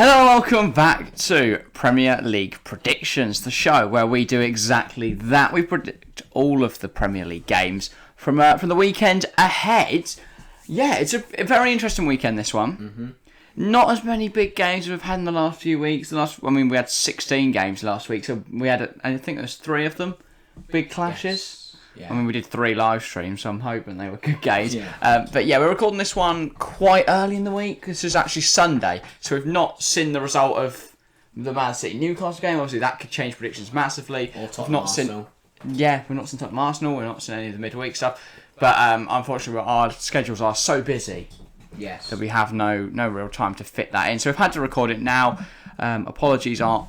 Hello, welcome back to Premier League Predictions, the show where we do exactly that. We predict all of the Premier League games from the weekend ahead. Yeah, it's a very interesting weekend, this one. Mm-hmm. Not as many big games as we've had in the last few weeks. We had 16 games last week, so we had, I think there's 3 of them, big clashes. Yes. Yeah. We did 3 live streams, so I'm hoping they were good games. Yeah. But yeah, we're recording this one quite early in the week. This is actually Sunday, so we've not seen the result of the Man City Newcastle game. Obviously, that could change predictions massively. Or Tottenham Arsenal. We've not seen Tottenham Arsenal. We've not seen any of the midweek stuff. But unfortunately, our schedules are so busy. Yes. That we have no real time to fit that in. So we've had to record it now. Apologies, our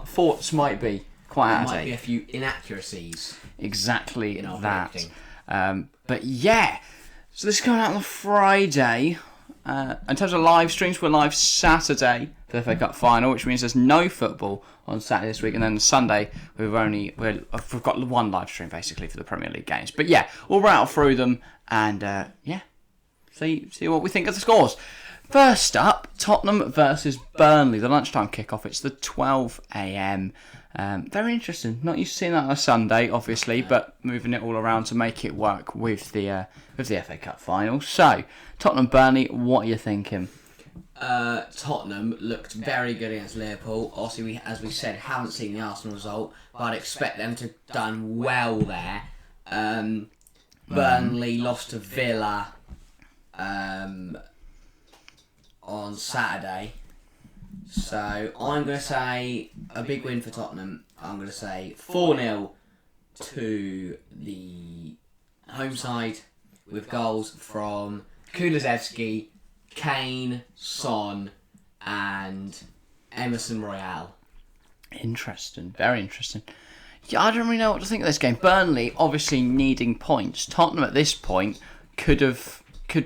thoughts might be quite out of date. There might be a few inaccuracies. Exactly that. But yeah, so this is coming out on the Friday. In terms of live streams, we're live Saturday for the FA Cup final, which means there's no football on Saturday this week, and then Sunday we've got one live stream basically for the Premier League games. But yeah, we'll rattle through them and see what we think of the scores. First up, Tottenham versus Burnley, the lunchtime kickoff. It's the 12 a.m. Very interesting. Not used to seeing that on a Sunday, obviously, but moving it all around to make it work with the FA Cup final. So, Tottenham Burnley, what are you thinking? Tottenham looked very good against Liverpool. Obviously, as we said, haven't seen the Arsenal result, but I'd expect them to have done well there. Burnley lost to Villa on Saturday. So, I'm going to say a big win for Tottenham. I'm going to say 4-0 to the home side with goals from Kulusevski, Kane, Son and Emerson Royale. Interesting. Very interesting. Yeah, I don't really know what to think of this game. Burnley obviously needing points. Tottenham at this point could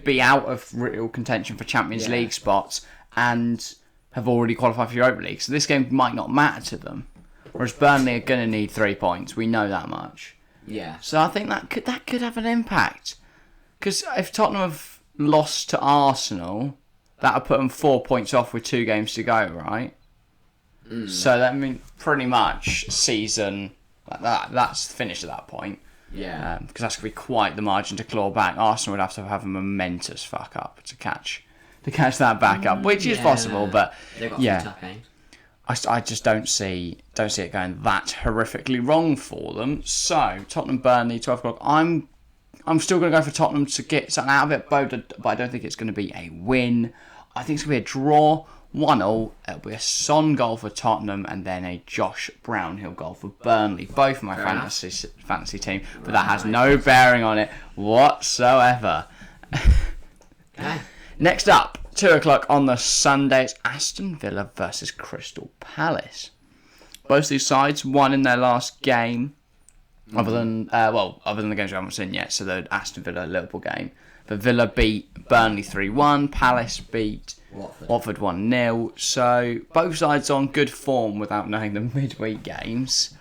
be out of real contention for Champions League spots and have already qualified for Europa League. So this game might not matter to them. Whereas Burnley are going to need 3 points. We know that much. Yeah. So I think that could have an impact. Because if Tottenham have lost to Arsenal, that would put them 4 points off with 2 games to go, right? Mm. So that means pretty much season that's finished at that point. Yeah. Because that's going to be quite the margin to claw back. Arsenal would have to have a momentous fuck up to catch that back up, which is possible, but they've got some tough games. I just don't see it going that horrifically wrong for them. So Tottenham Burnley 12 o'clock. I'm still going to go for Tottenham to get something out of it, but I don't think it's going to be a win. I think it's going to be a draw, 1-0. It'll be a Son goal for Tottenham and then a Josh Brownhill goal for Burnley. Both of my fantasy team, but that has no bearing on it whatsoever. Okay. Next up, 2 o'clock on the Sunday, it's Aston Villa versus Crystal Palace. Both these sides won in their last game, other than the games we haven't seen yet, so the Aston Villa Liverpool game. But Villa beat Burnley 3-1, Palace beat Watford 1-0. So both sides on good form without knowing the midweek games.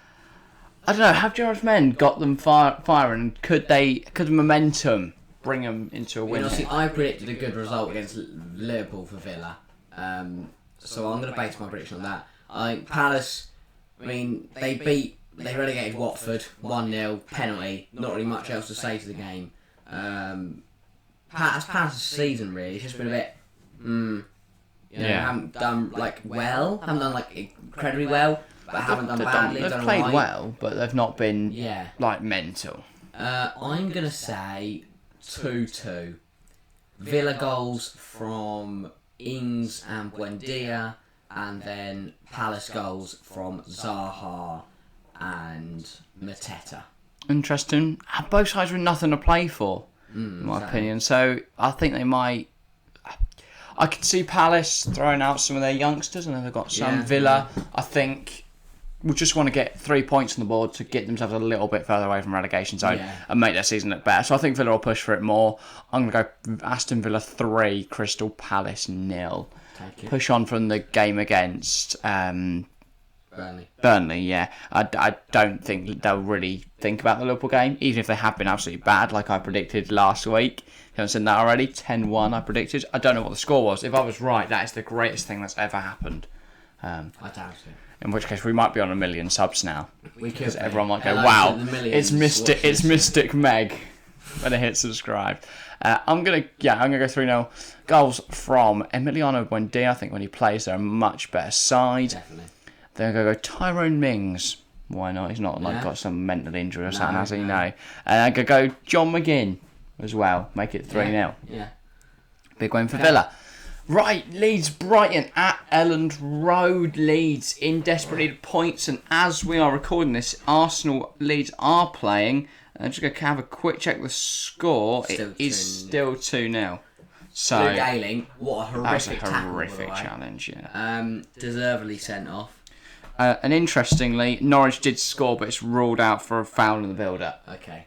I don't know, have Gerrard's men got them firing? Could the momentum bring them into a win? I predicted a good result against Liverpool for Villa, so I'm going to base my prediction on that. I think Palace, they relegated Watford 1-0 penalty. Not really much else to say to the game. Palace's season really, it's just been a bit. Haven't done well. Haven't done incredibly well, but haven't done badly. They've played well, but they've not been mental. I'm going to say 2-2. Villa goals from Ings and Buendia, and then Palace goals from Zaha and Mateta. Interesting. Both sides with nothing to play for, in my opinion. So I think they might. I could see Palace throwing out some of their youngsters, and they've got some. Villa, I think, will just want to get 3 points on the board to get themselves a little bit further away from relegation zone and make their season look better. So I think Villa will push for it more. I'm going to go Aston Villa 3, Crystal Palace 0. Push on from the game against Burnley. Yeah. I don't think they'll really think about the Liverpool game, even if they have been absolutely bad, like I predicted last week. You haven't seen that already? 10-1 I predicted. I don't know what the score was. If I was right, that is the greatest thing that's ever happened. I doubt it. In which case, we might be on 1 million subs now. Because everyone might go, Hello wow, to the it's Mystic Meg when they hit subscribe. I'm gonna go 3-0. Goals from Emiliano Buendia. I think when he plays, they're a much better side. Definitely. Then I'm going to go Tyrone Mings. Why not? He's not got some mental injury or something, has he? No. And I'm going to go John McGinn as well. Make it 3-0. Yeah. Big win for Villa. Right, Leeds, Brighton at Elland Road. Leeds in desperate need of points. And as we are recording this, Arsenal Leeds are playing. I'm just going to have a quick check the score. It is still 2-0. So, Luke Ayling, what a horrific tackle, horrific challenge, yeah. Deservedly sent off. And interestingly, Norwich did score, but it's ruled out for a foul in the build-up. Okay.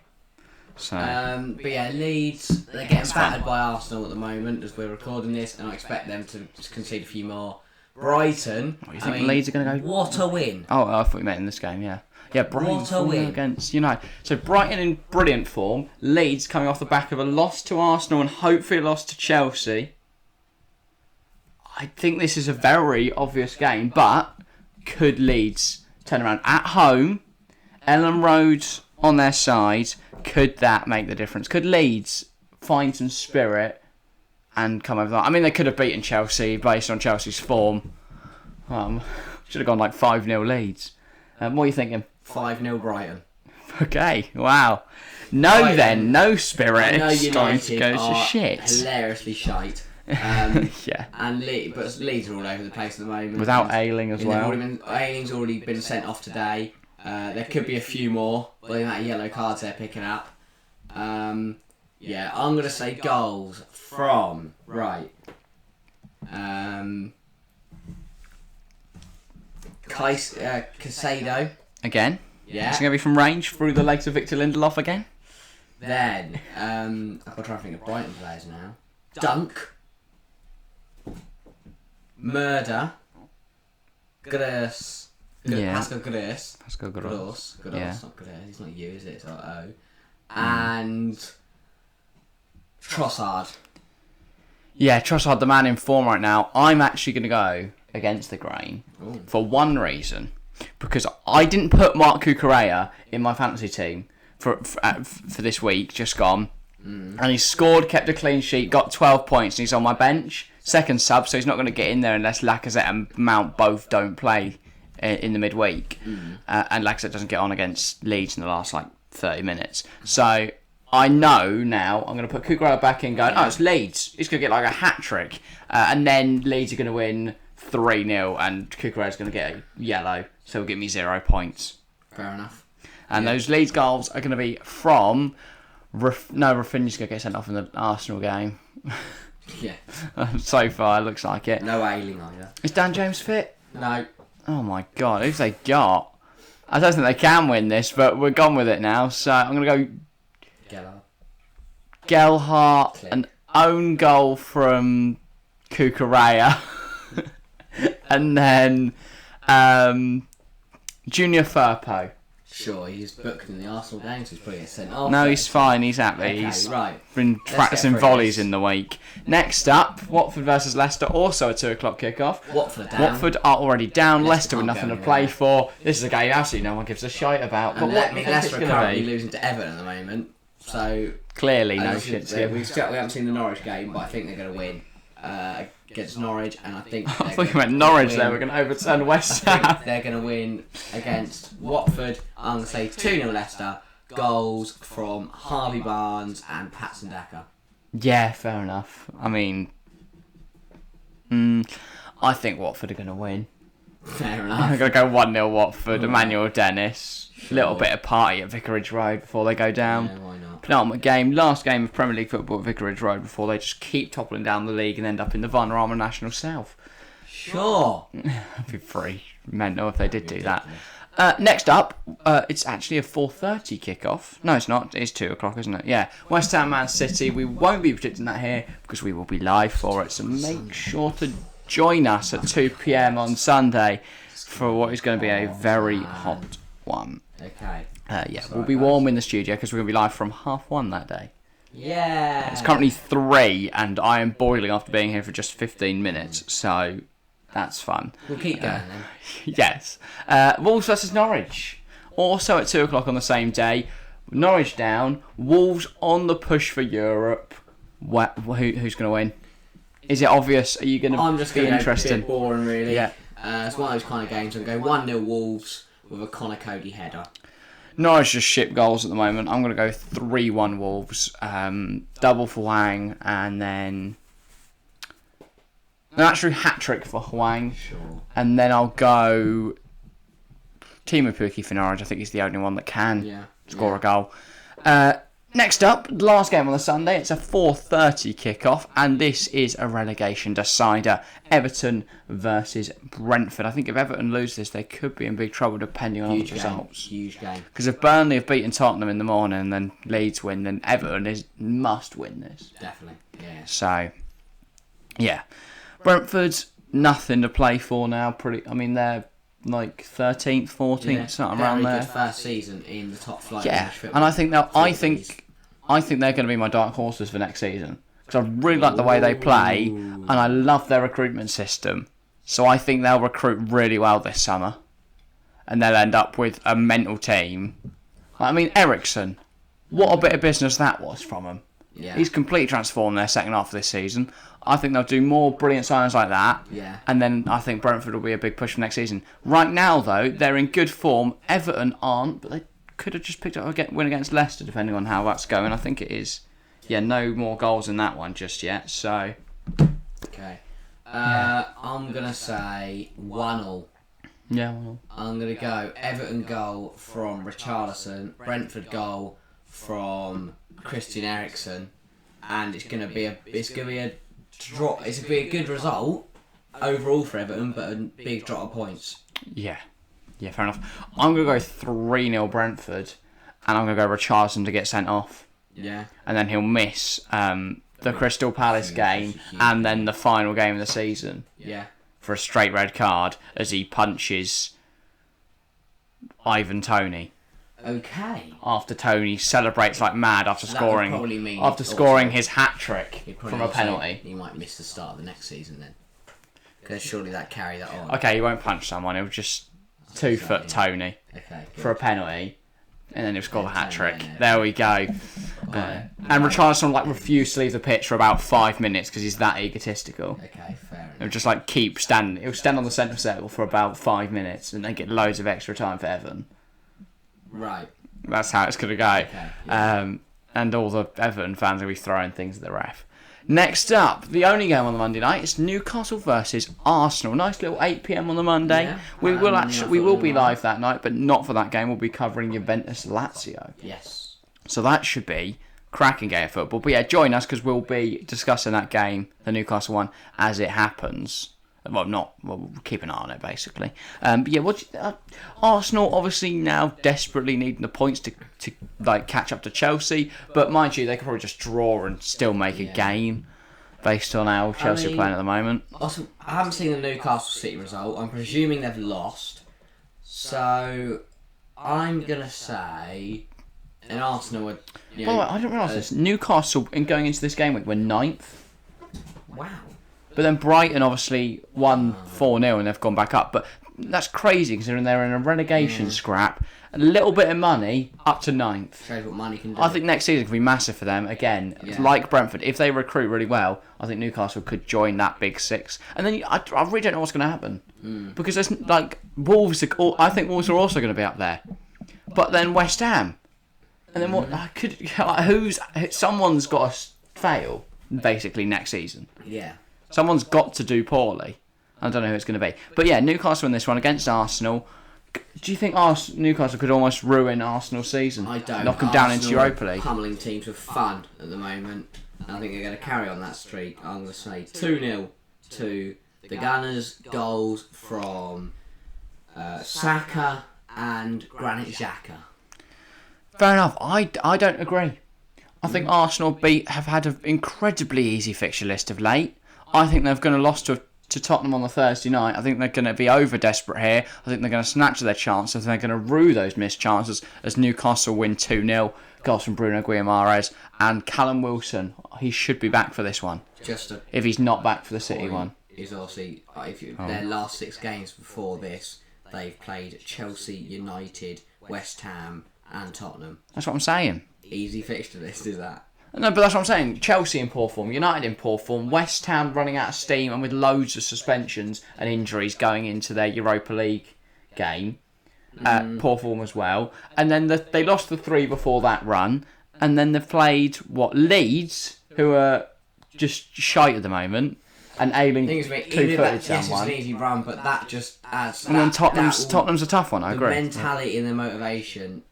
So. But yeah, Leeds, they're getting battered by Arsenal at the moment as we're recording this, and I expect them to concede a few more. Brighton, What, you think Leeds are going to go? What a win! Oh, I thought you meant in this game, yeah. Yeah, Brighton What a win against United. So Brighton in brilliant form. Leeds coming off the back of a loss to Arsenal and hopefully a loss to Chelsea. I think this is a very obvious game, but could Leeds turn around at home? Elland Road on their side. Could that make the difference? Could Leeds find some spirit and come over that? I mean, they could have beaten Chelsea based on Chelsea's form. Should have gone like 5-0 Leeds. What are you thinking? 5-0 Brighton. Okay, wow. No spirit. I know It's going to United go to are shit. hilariously shite. Yeah. And but Leeds are all over the place at the moment. Without Ayling as well. Ayling's already been sent off today. There could be a few more by the amount of yellow cards they're picking up. Yeah, I'm going to say goals from... Right. Casado. Again? Yeah. It's going to be from range through the legs of Victor Lindelof again? Then, I've got to try and think of Brighton players now. Dunk. Murder. Gross. Yeah. Pascal Gross. Pascal Gross. Gross. Yeah. Not Gross. He's not you, is it? It's like O. And Trossard. Yeah, Trossard, the man in form right now. I'm actually going to go against the grain for one reason. Because I didn't put Mark Cucurella in my fantasy team for this week, just gone. And he scored, kept a clean sheet, got 12 points, and he's on my bench. Second sub, so he's not going to get in there unless Lacazette and Mount both don't play in the midweek. And Lacazette doesn't get on against Leeds in the last 30 minutes. So I know now I'm going to put Cucurella back in going, it's Leeds. He's going to get a hat-trick. And then Leeds are going to win 3-0 and Cucurella's going to get a yellow. So it'll give me 0 points. Fair enough. And those Leeds goals are going to be from... Rafinha's going to get sent off in the Arsenal game. Yeah. So far, it looks like it. No Ayling either. Is Dan James fit? No. Oh my god, who've they got? I don't think they can win this, but we're gone with it now. So I'm going to go Gelhardt, an own goal from Cucurella. And then Junior Firpo. Sure, he's booked in the Arsenal game, so he's probably get sent off. No, he's fine. He's happy. Okay, he's right. been practicing volleys in the week. Next up, Watford versus Leicester, also a 2:00 kickoff. Watford are already down. Leicester with nothing to play for. This is a game absolutely no one gives a shite about. But Leicester are currently losing to Everton at the moment, so clearly no shit to give. We haven't seen the Norwich game, but I think they're going to win against Norwich, and I think... I thought you meant Norwich there. We're going to overturn West Ham. I think they're going to win against Watford. I'm going to say 2-0 Leicester. Goals from Harvey Barnes and Patson Daka. Yeah, fair enough. I mean... I think Watford are going to win. Fair enough. I'm going to go 1-0 Watford. Emmanuel Dennis. Little bit of party at Vicarage Road before they go down. Yeah, why not? Penultimate game, last game of Premier League football at Vicarage Road before they just keep toppling down the league and end up in the Vanarama National South. Sure. That'd be pretty mental if they did do that. Next up, it's actually a 4:30 kickoff. No, it's not. It's 2:00, isn't it? Yeah. West Ham Man City. We won't be predicting that here because we will be live for it. So make sure to join us at 2 p.m. on Sunday for what is going to be a very hot one. Okay. We'll be warm in the studio because we're going to be live from 1:30 that day. Yeah. It's currently 3 and I am boiling after being here for just 15 minutes, so that's fun. We'll keep going then. Yes. Wolves versus Norwich. Also at 2 o'clock on the same day. Norwich down. Wolves on the push for Europe. Who's going to win? Is it obvious? Are you going to I'm just be going to interested? go a bit boring, really. Yeah. It's one of those kind of games. I'm going to go 1-0 Wolves with a Connor Cody header. Norwich just ship goals at the moment. I'm going to go 3-1 Wolves. Double for Hwang and then... an actual hat-trick for Hwang. Sure. And then I'll go... Timo Pukki for Norwich. I think he's the only one that can score a goal. Next up, last game on the Sunday. It's a 4:30 kickoff, and this is a relegation decider. Everton versus Brentford. I think if Everton lose this, they could be in big trouble depending on the results. Huge game. Because if Burnley have beaten Tottenham in the morning and then Leeds win, then Everton must win this. Definitely. Yeah. So, yeah, Brentford's nothing to play for now. They're like 13th, 14th, something around there. Very good first season in the top flight. Yeah, and I think they're going to be my dark horses for next season because I really like the way they play and I love their recruitment system. So I think they'll recruit really well this summer, and they'll end up with a mental team. I mean, Ericsson, what a bit of business that was from him. Yeah. He's completely transformed their second half of this season. I think they'll do more brilliant signings like that. Yeah. And then I think Brentford will be a big push for next season. Right now, though, they're in good form. Everton aren't, but they could have just picked up a win against Leicester, depending on how that's going. I think it is. Yeah, no more goals in that one just yet. So. Okay. I'm going to say 1-1. Yeah, well. I'm going to go Everton goal from Richarlison, Brentford goal from Christian Eriksen, and it's going to be a drop. It's going to be a good result overall for Everton, but a big drop of points. Yeah, fair enough. I'm going to go 3-0 Brentford, and I'm going to go Richarlison to get sent off. Yeah. And then he'll miss the Crystal Palace game and then the final game of the season. Yeah. For a straight red card as he punches Ivan Toney. Okay. After Toney celebrates like mad after scoring his hat trick from a penalty. He might miss the start of the next season then. Because surely that carry that on. Okay, he won't punch someone. He'll just 2-foot Toney for a penalty, and then he'll score the hat trick. There we go. And Richarlison refused to leave the pitch for about 5 minutes because he's that egotistical. Okay, fair enough. He'll just keep standing. He'll stand on the centre circle for about 5 minutes and then get loads of extra time for Everton. Right. That's how it's going to go. Okay, yeah. And all the Everton fans will be throwing things at the ref. Next up, the only game on the Monday night is Newcastle versus Arsenal. Nice little 8 p.m. on the Monday. Yeah. We will be live that night, but not for that game. We'll be covering Juventus Lazio. Yes. So that should be cracking game of football. But yeah, join us because we'll be discussing that game, the Newcastle one, as it happens. We'll keep an eye on it basically. But yeah, Arsenal obviously now desperately needing the points to catch up to Chelsea. But mind you, they could probably just draw and still make a game based on how Chelsea are playing at the moment. Also, I haven't seen the Newcastle City result. I'm presuming they've lost. So I'm gonna say an Arsenal would. By the way, I didn't realise this. Newcastle in going into this game week were 9th. Wow. But then Brighton obviously won 4-0 and they've gone back up. But that's crazy considering they're in a relegation scrap. A little bit of money up to 9th. Shows what money can do. I think next season could be massive for them. Again, like Brentford, if they recruit really well, I think Newcastle could join that big six. And then I really don't know what's going to happen. Because there's Wolves. I think Wolves are also going to be up there. But then West Ham. And then what? Someone's got to fail basically next season. Yeah. Someone's got to do poorly. I don't know who it's going to be. But yeah, Newcastle in this one against Arsenal. Do you think Newcastle could almost ruin Arsenal's season? I don't. Knock them down into Europa League. Pummeling teams with fun at the moment. And I think they're going to carry on that streak. I'm going to say 2-0 to the Gunners. Goals from Saka and Granit Xhaka. Fair enough. I don't agree. I think Arsenal have had an incredibly easy fixture list of late. I think they're going to lose to to Tottenham on the Thursday night. I think they're going to be over desperate here. I think they're going to snatch their chances. They're going to rue those missed chances as Newcastle win 2-0. Goals from Bruno Guimaraes and Callum Wilson. He should be back for this one. If he's not back for the City one. Is obviously their last 6 games before this, they've played Chelsea, United, West Ham, and Tottenham. That's what I'm saying. Easy fixture list, is that? No, but that's what I'm saying. Chelsea in poor form, United in poor form, West Ham running out of steam and with loads of suspensions and injuries going into their Europa League game. Poor form as well. And then they lost the 3 before that run. And then they've played, Leeds, who are just shite at the moment. And Ailing two-footed someone. It's an easy run, but that just adds... And then Tottenham's a tough one, I agree. The mentality and the motivation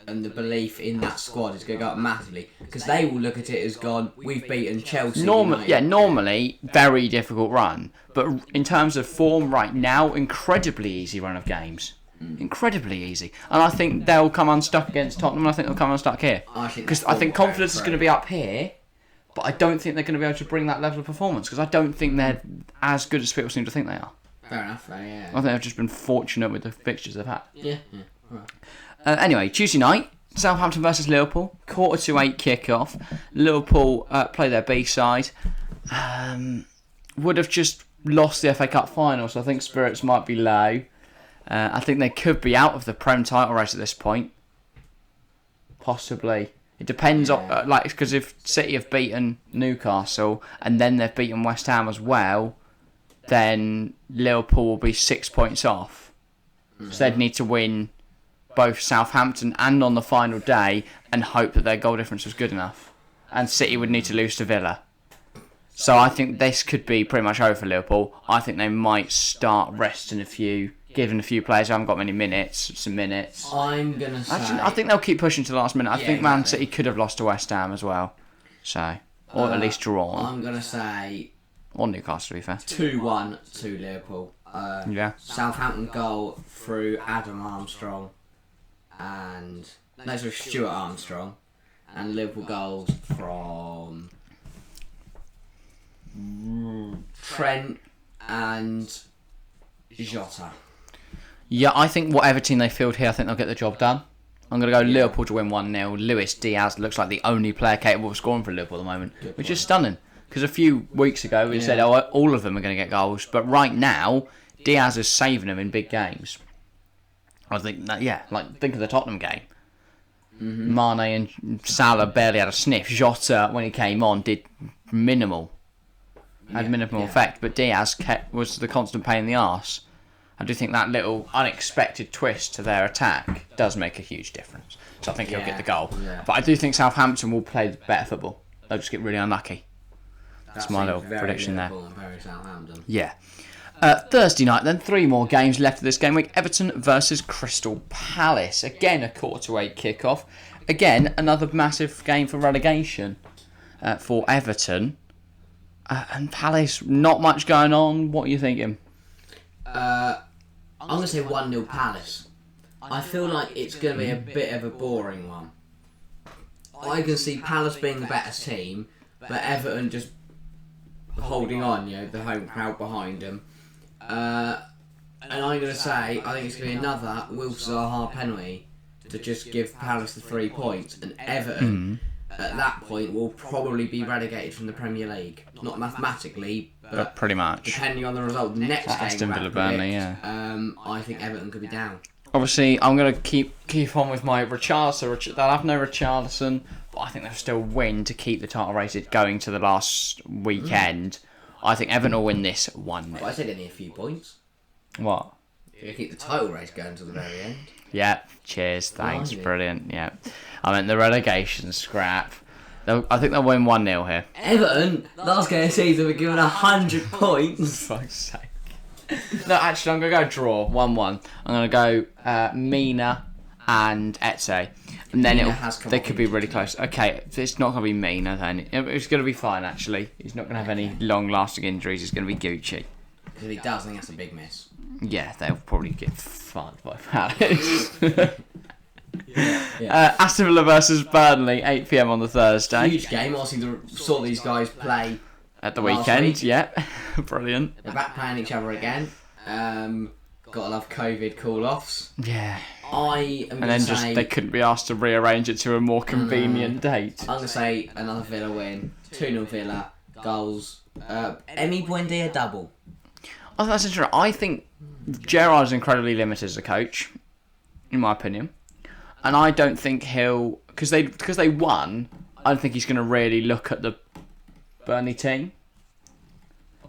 and the belief in that squad is going to go up massively. Because they will look at it as gone, we've beaten Chelsea. Normally, very difficult run. But in terms of form right now, incredibly easy run of games. Incredibly easy. And I think they'll come unstuck against Tottenham, and I think they'll come unstuck here. Because I think confidence is going to be up here, but I don't think they're going to be able to bring that level of performance, because I don't think they're as good as people seem to think they are. Fair enough, yeah. I think they've just been fortunate with the fixtures they've had. Yeah. Right. Anyway, Tuesday night, Southampton versus Liverpool, 7:45 kick-off. Liverpool play their B-side. Would have just lost the FA Cup final, so I think spirits might be low. I think they could be out of the Prem title race at this point. Possibly. It depends on, because if City have beaten Newcastle and then they've beaten West Ham as well, then Liverpool will be 6 points off. So they'd need to win both Southampton and on the final day and hope that their goal difference was good enough. And City would need to lose to Villa. So I think this could be pretty much over for Liverpool. I think they might start resting giving a few players who haven't got many minutes, some minutes. I'm going to say... Actually, I think they'll keep pushing to the last minute. I think Man City could have lost to West Ham as well. So, or at least drawn. I'm going to say... Or Newcastle, to be fair. 2-1 to Liverpool. Southampton goal through Adam Armstrong and... No, sorry, Stuart Armstrong. And Liverpool goals from... Trent and Jota. Yeah, I think whatever team they field here, I think they'll get the job done. I'm going to go Liverpool to win 1-0. Luis Diaz looks like the only player capable of scoring for Liverpool at the moment, which is stunning. Because a few weeks ago we said, all of them are going to get goals. But right now, Diaz is saving them in big games. I think that, think of the Tottenham game. Mane and Salah barely had a sniff. Jota, when he came on, did minimal. Had minimal effect. But Diaz was the constant pain in the arse. I do think that little unexpected twist to their attack does make a huge difference. So I think he'll get the goal. Yeah. But I do think Southampton will play better football. They'll just get really unlucky. That's my little prediction there. Very Southampton. Yeah. Thursday night then, 3 more games left of this game week. Everton versus Crystal Palace. Again, a 7:45 kick-off. Again, another massive game for relegation for Everton. And Palace, not much going on. What are you thinking? I'm going to say 1-0 Palace. I feel like it's going to be a bit of a boring one. I can see Palace being the better team, but Everton just holding on, the home crowd behind them. And I'm going to say, I think it's going to be another Wilson Zaha penalty to just give Palace the 3 points. And Everton, at that point, will probably be relegated from the Premier League. Not mathematically, but pretty much. Depending on the result, next game, Aston Villa, Burnley, I think Everton could be down. Obviously, I'm going to keep on with my Richarlison. They'll have no Richarlison, but I think they'll still win to keep the title race going to the last weekend. I think Everton will win this 1-0. But I said only a few points. What? You keep the title race going to the very end. Yeah, cheers, thanks, brilliant, yeah. I meant the relegation scrap. I think they'll win 1-0 here. Everton, last game of the season, we're given 100 points. For fuck's sake. No, actually, I'm going to go draw, 1-1. I'm going to go Mina and Eze. And then they could be really close. Okay, it's not going to be Mina then. It's going to be fine, actually. He's not going to have any long-lasting injuries. It's going to be Gucci. Because if he does, I think that's a big miss. Yeah, they'll probably get fucked by Palace. Aston Villa versus Burnley, 8 PM on the Thursday. Huge game. Obviously, saw these guys play at the last weekend. week. Yeah, brilliant. They're back playing each other again. Gotta love COVID call-offs. Yeah. I am And going then to just say... they couldn't be asked to rearrange it to a more convenient date. I'm going to say another Villa win. 2-0 Villa. Goals. Emi Buendia double. I think that's interesting. I think Gerrard's incredibly limited as a coach, in my opinion. And I don't think he'll... Because they won, I don't think he's going to really look at the Burnley team.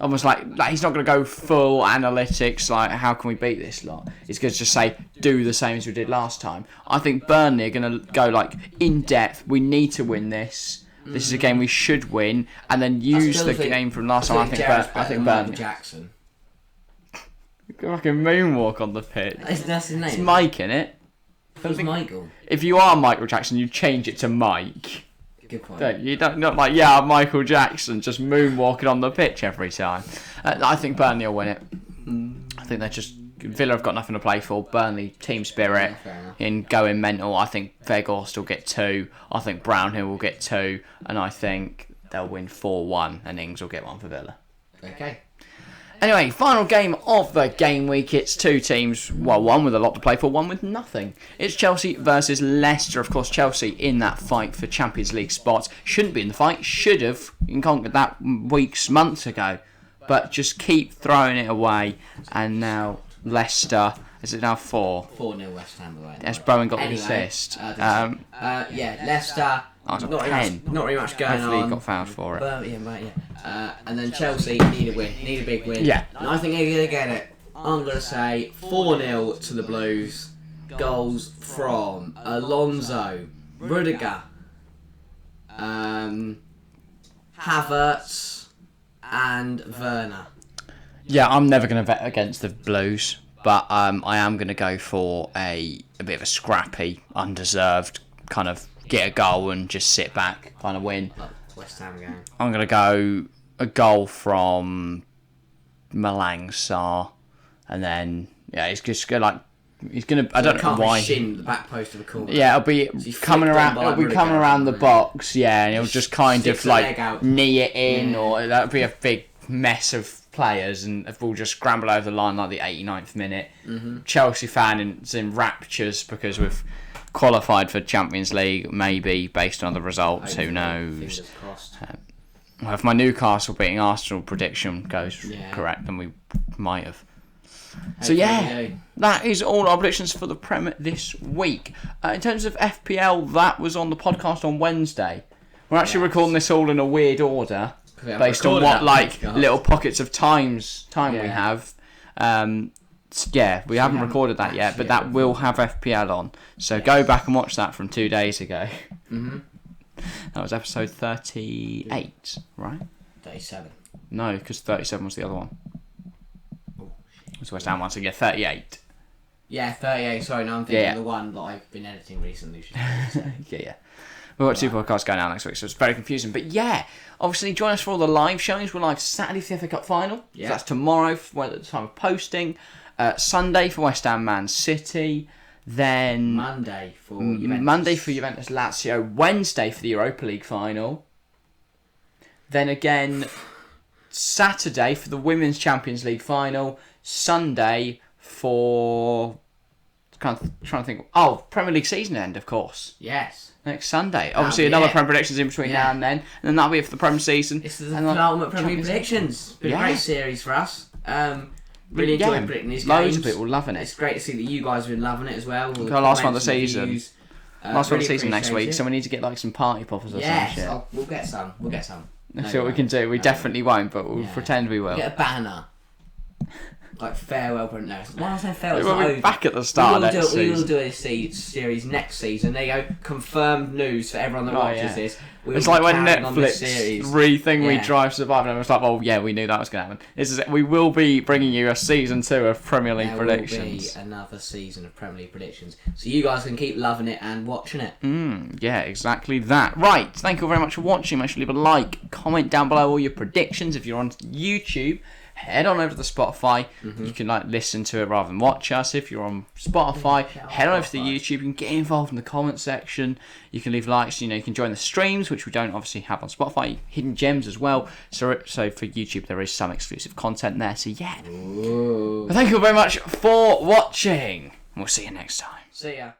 Almost like he's not going to go full analytics, like, how can we beat this lot? He's going to just say, do the same as we did last time. I think Burnley are going to go, like, in depth. We need to win this. This is a game we should win. And then use the game from last time. I think Burnley. Jackson. Fucking moonwalk on the pitch. That's his name. It's Mike, innit? Who's Michael? If you are Michael Jackson, you change it to Mike. Good point. Don't you? Don't not like, yeah, I'm Michael Jackson, just moonwalking on the pitch every time. I think Burnley will win it. I think they're just... Villa have got nothing to play for. Burnley, team spirit, in going mental. I think Weghorst will get 2. I think Brownhill will get 2. And I think they'll win 4-1 and Ings will get 1 for Villa. Okay. Anyway, final game of the game week. It's 2 teams, well, one with a lot to play for, one with nothing. It's Chelsea versus Leicester. Of course, Chelsea in that fight for Champions League spots. Shouldn't be in the fight, should have conquered that months ago. But just keep throwing it away. And now Leicester, is it now 4? 4-0 West Ham away. Yes, Bowen got the assist. Leicester. I was Not 10. really much going Hopefully on. he got fouled for it. And then Chelsea need a win, need a big win. Yeah. And I think they're going to get it. I'm going to say 4-0 to the Blues. Goals from Alonso, Rudiger, Havertz, and Werner. Yeah, I'm never going to bet against the Blues, but I am going to go for a bit of a scrappy, undeserved kind of get a goal and just sit back kind of win. West Ham game. I'm going to go a goal from Malang Sarr, and then he's just going to he's going to. I don't know why. Shin the back post of the corner. Yeah, it'll be coming around. It'll be coming around the box. Yeah, and he'll just kind of like knee it in, or that'll be a big mess of players, and we'll just scramble over the line like the 89th minute. Mm-hmm. Chelsea fans in raptures because we've qualified for Champions League, maybe based on the results. Who knows? Well, if my Newcastle beating Arsenal prediction goes correct, then we might have. So that is all our predictions for the Prem this week. In terms of FPL, that was on the podcast on Wednesday. We're actually recording this all in a weird order, based on what little pockets of time we have. We haven't recorded that yet, but that will have FPL on. So go back and watch that from 2 days ago. Mm-hmm. That was episode 38, right? 37. No, because 37 was the other one. It was West Ham one, so 38. Yeah, 38. Sorry, no, I'm thinking of the one that I've been editing recently. Yeah. We've got 2 podcasts going out next week, so it's very confusing. But yeah, obviously join us for all the live showings. We're live Saturday for the FA Cup final. Yeah. So that's tomorrow at the time of posting. Sunday for West Ham Man City. Then Monday for Juventus Lazio. Wednesday for the Europa League final. Then again Saturday for the Women's Champions League final. Sunday for trying to think. Oh, Premier League season end, of course. Yes. Next Sunday. Obviously, another Prem predictions in between now and then. And then that'll be it for the Prem season. This is the penultimate Premier predictions. Been a great series for us. Really enjoyed predicting these games. Loads of people loving it. It's great to see that you guys have been loving it as well. Our last one of the season. Last one of the season next week, so we need to get like some party poppers or some shit. We'll get some. Let's see what we can do. We definitely won't, but we'll pretend we will. Get a banner. Like farewell, but no. Why am I saying farewell? We'll be back at the start next season. We will do a series next season. There you go. Confirmed news for everyone that watches this. It's like when Netflix We Drive to Survive, and it's like, oh yeah, we knew that was going to happen. We will be bringing you a season 2 of Premier League predictions. There will be another season of Premier League predictions, so you guys can keep loving it and watching it. Yeah, exactly that. Right, thank you very much for watching. Make sure to leave a like, comment down below all your predictions if you're on YouTube. head on over to the Spotify. You can listen to it rather than watch us. If you're on Spotify, head on over to the YouTube. You can get involved in the comment section. You can leave likes. You can join the streams, which we don't obviously have on Spotify. Hidden gems as well. So for YouTube, there is some exclusive content there. So yeah. Well, thank you very much for watching. We'll see you next time. See ya.